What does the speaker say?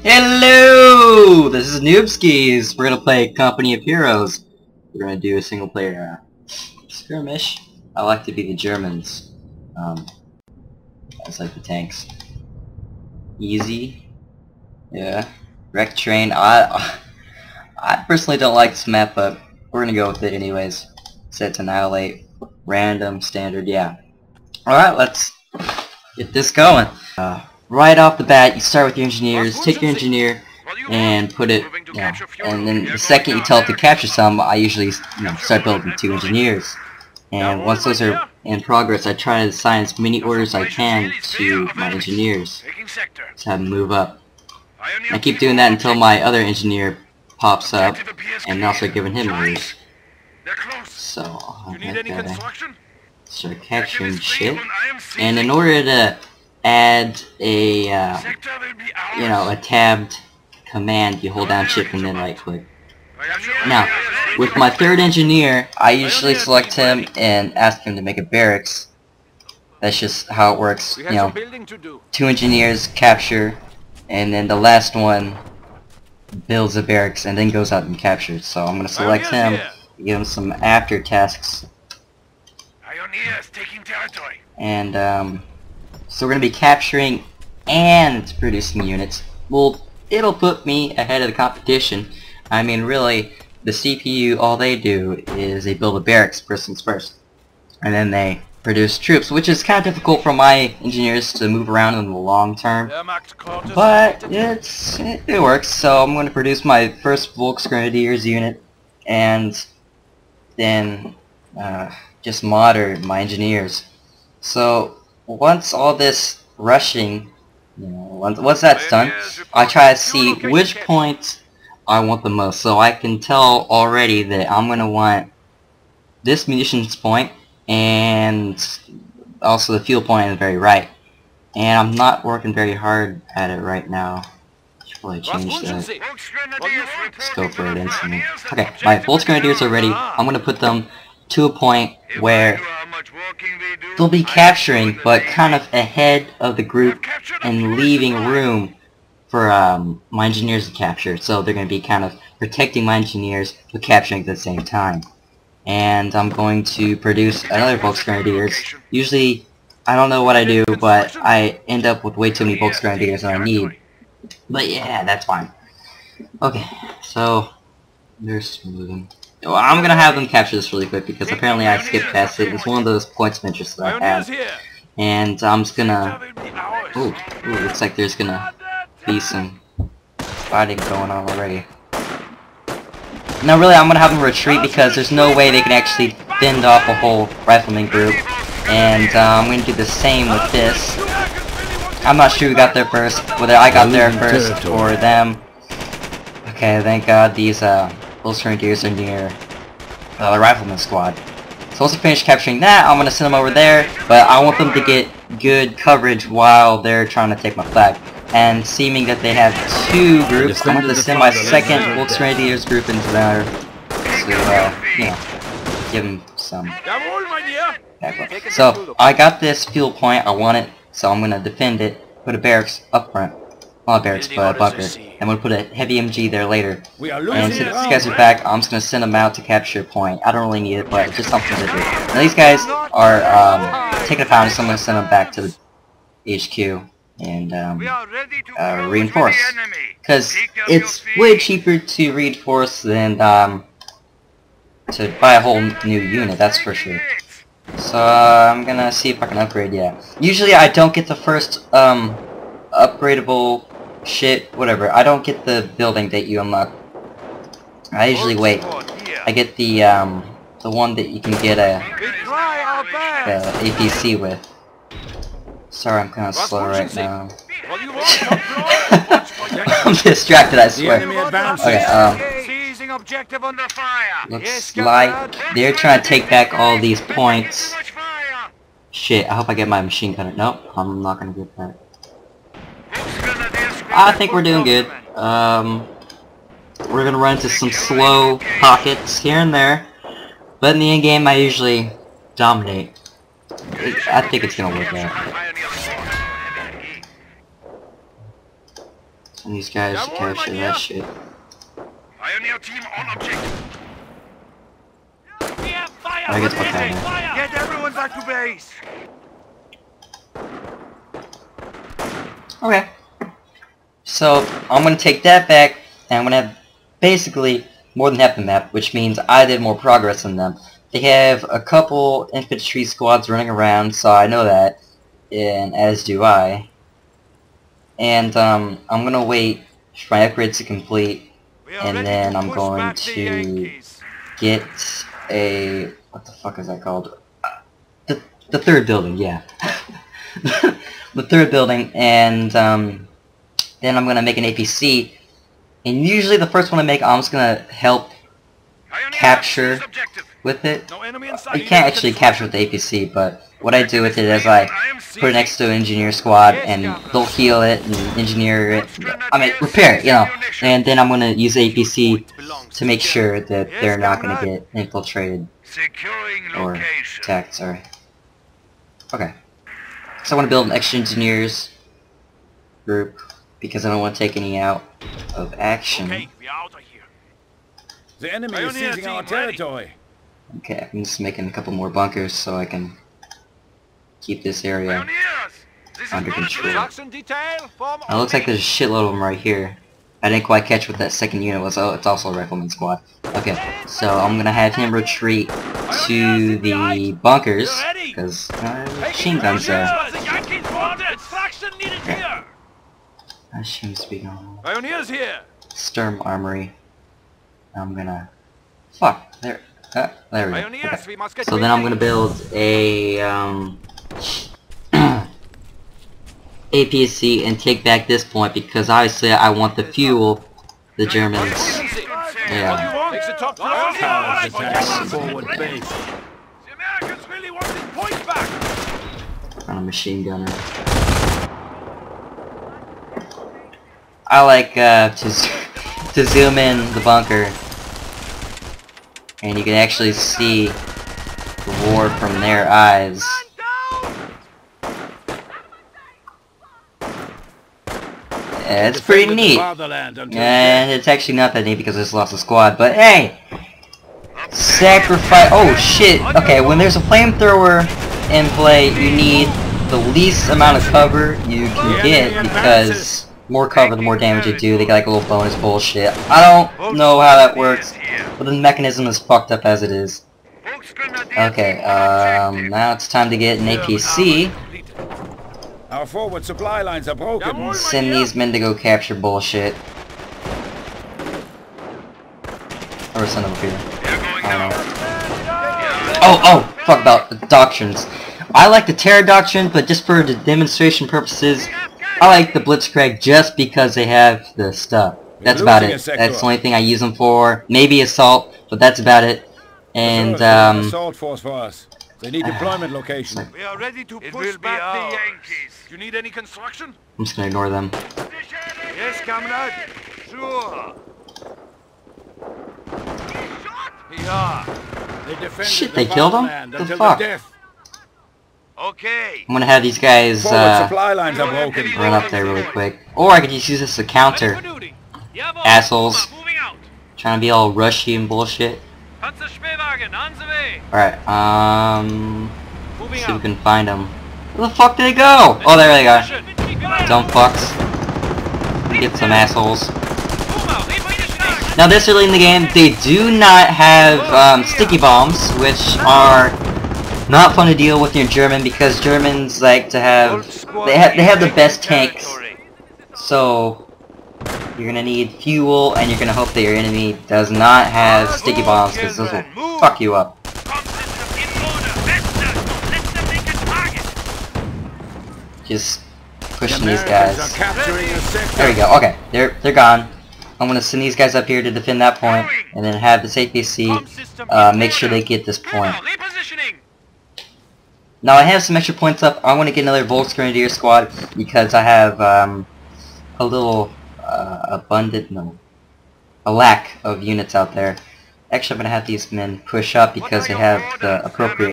Hello! This is Noobskees. We're gonna play Company of Heroes. We're gonna do a single player skirmish. I like to be the Germans. That's like the tanks. Easy. Yeah. Wreck train. I personally don't like this map, but we're gonna go with it anyways. Set to annihilate. Random, standard, yeah. Alright, let's get this going. Right off the bat, you start with your engineers, take your engineer, and put it, and then the second you tell it to capture some, I usually, start building 2 engineers. And once those are in progress, I try to assign as many orders as I can to my engineers to have them move up. I keep doing that until my other engineer pops up, and also giving him orders. So, I'll start capturing shit. And in order to add a, a tabbed command, you hold down shift and then right click. Now, with my third engineer, I usually select him and ask him to make a barracks. That's just how it works, 2 engineers capture, and then the last one builds a barracks and then goes out and captures. So I'm going to select him, give him some after tasks, and so we're going to be capturing and producing units. Well, it'll put me ahead of the competition. I mean, really, the CPU, all they do is they build a barracks first things first. And then they produce troops, which is kind of difficult for my engineers to move around in the long term. But it works, so I'm going to produce my first Volksgrenadiers unit, and then just modder my engineers. So once all this rushing, once that's done, I try to see which point I want the most. So I can tell already that I'm going to want this munitions point and also the fuel point on the very right. And I'm not working very hard at it right now. I should probably change the scope for it instantly. Okay, my Volksgrenadiers are ready. I'm going to put them to a point where they'll be capturing, but kind of ahead of the group and leaving room for my engineers to capture. So they're going to be kind of protecting my engineers but capturing at the same time. And I'm going to produce another Volksgrenadiers. Usually, I don't know what I do, but I end up with way too many Volksgrenadiers than I need. But yeah, that's fine. Okay, so they're moving. Well, I'm gonna have them capture this really quick because apparently I skipped past it. It's one of those points of interest that I have, and I'm just gonna. Ooh, looks like there's gonna be some fighting going on already. No, really, I'm gonna have them retreat because there's no way they can actually fend off a whole rifleman group, and I'm gonna do the same with this. I'm not sure who got there first, whether I got there first or them. Okay, thank God these Volksgrenadiers are near the rifleman squad. So once I finish capturing that, I'm gonna send them over there, but I want them to get good coverage while they're trying to take my flag. And seeming that they have 2 groups, I'm going to send my second Volksgrenadiers group into there to, give them some backup. So I got this fuel point, I want it, so I'm going to defend it, put a barracks up front. Not a barracks, but a bunker. I'm going to put a heavy MG there later. And since these guys are back, I'm just going to send them out to capture a point. I don't really need it, but it's just something to do. Now these guys are taking a pound, so I'm going to send them back to the HQ and reinforce. Because it's way cheaper to reinforce than to buy a whole new unit, that's for sure. So I'm going to see if I can upgrade, Usually I don't get the first upgradable shit, whatever. I don't get the building that you unlock. I usually wait. I get the one that you can get a APC with. Sorry, I'm kind of slow right now. I'm distracted, I swear. Okay, looks like they're trying to take back all these points. Shit, I hope I get my machine gunner. Nope, I'm not gonna get that. I think we're doing good. We're gonna run into some slow pockets here and there, but in the end game I usually dominate. I think it's gonna work out. Send these guys to capture that shit. Pioneer team on objective. I get the fuck out of there. Get everyone back to base. Okay. So, I'm gonna take that back, and I'm gonna have basically more than half the map, which means I did more progress than them. They have a couple infantry squads running around, so I know that, and as do I. And, I'm gonna wait for my upgrades to complete, and then I'm going to get a... what the fuck is that called? The third building, yeah. The third building, and, then I'm gonna make an APC, and usually the first one I make, I'm just gonna help capture with it. You can't actually capture with the APC, but what I do with it is I put it next to an engineer squad, and they'll heal it and engineer it. I mean, repair it, you know. And then I'm gonna use APC to make sure that they're not gonna get infiltrated or attacked. Sorry. Okay. So I want to build an extra engineers group because I don't want to take any out of action. Okay, we are out of here. The enemy is seizing our territory. Okay, I'm just making a couple more bunkers so I can keep this area under control. Now, it looks like there's a shitload of them right here. I didn't quite catch what that second unit was. Oh, it's also a rifleman squad. Okay, so I'm gonna have him retreat to the bunkers because machine guns there. Okay. That seems to be going. Pioneers here. Sturm Armory. I'm gonna. Fuck. There. There we go. Okay. So then I'm gonna build a APC and take back this point because obviously I want the fuel. The Germans. Yeah. On a machine gunner. I like to zoom in the bunker, and you can actually see the war from their eyes. Yeah, it's pretty neat, and it's actually not that neat because I just lost a squad. But hey, sacrifice. Oh shit. Okay, when there's a flamethrower in play, you need the least amount of cover you can get because more cover, the more damage you do. They got like a little bonus bullshit. I don't know how that works, but the mechanism is fucked up as it is. Okay, now it's time to get an APC. Our forward supply lines are broken. Send these men to go capture bullshit. Or send them up here. I don't know. Oh, fuck about the doctrines. I like the Terror Doctrine, but just for the demonstration purposes, I like the Blitzkrieg just because they have the stuff. That's about it. That's the only thing I use them for. Maybe Assault, but that's about it. And, assault force for us. They need deployment location. We are ready to push back the Yankees. You need any construction? I'm just gonna ignore them. Yes, comrade. Sure. Shit, they killed him? The fuck? Okay. I'm gonna have these guys supply lines are broken. run up there really quick. Or I could just use this to counter. Assholes. Trying to be all rushy and bullshit. Alright, see if we can find them. Where the fuck did they go? Oh, there they are. Dumb fucks. Get some assholes. Now this early in the game, they do not have sticky bombs, which are not fun to deal with in German because Germans like to have they have the best tanks. So you're gonna need fuel, and you're gonna hope that your enemy does not have sticky bombs because those will fuck you up. Just pushing these guys. There we go. Okay, they're gone. I'm gonna send these guys up here to defend that point, and then have this APC make sure they get this point. Now I have some extra points up. I want to get another Volksgrenadier squad because I have a little a lack of units out there. Actually, I'm gonna have these men push up because they have the appropriate